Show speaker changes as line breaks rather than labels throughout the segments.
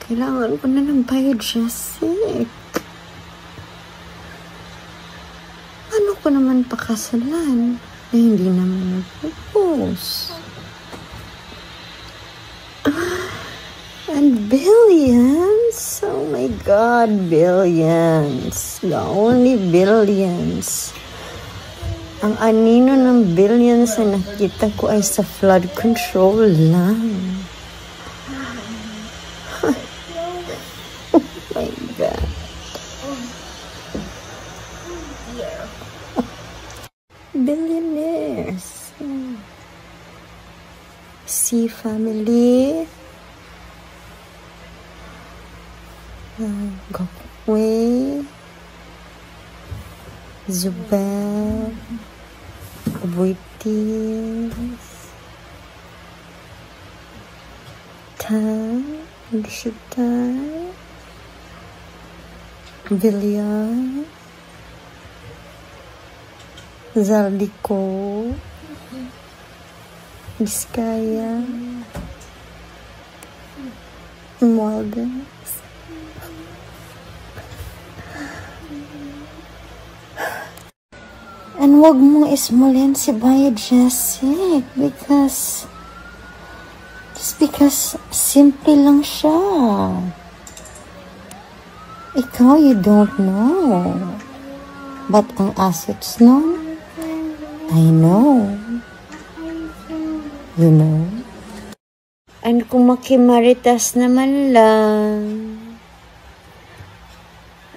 Kailangan ko na ng biogesic. Ano ko naman pakasalan na hindi naman nag-propose? And billions? Oh my God, billions. The only billions. Ang anino ng billions na nakita ko ay sa flood control lang. Oh my God. Billionaires. C family. Gokwe. Zubair. Waitis. Tan. Shita. Villiers. Zaldico, Vizcaya, Maldives, and wag mong ismulin si biogesic because simple lang siya. Ikaw, you don't know. But ang assets nun, I know. You know? And kung makimaritas naman lang,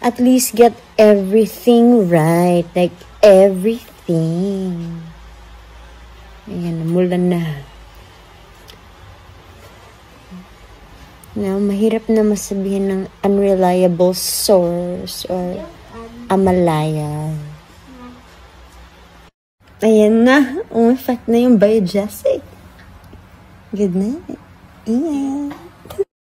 at least get everything right. Like, everything. Ayan, namulan na. Now, mahirap na masabihin ng unreliable source or amalaya. Ayan na. Umeffect na yung biogesic. Good night. Yeah.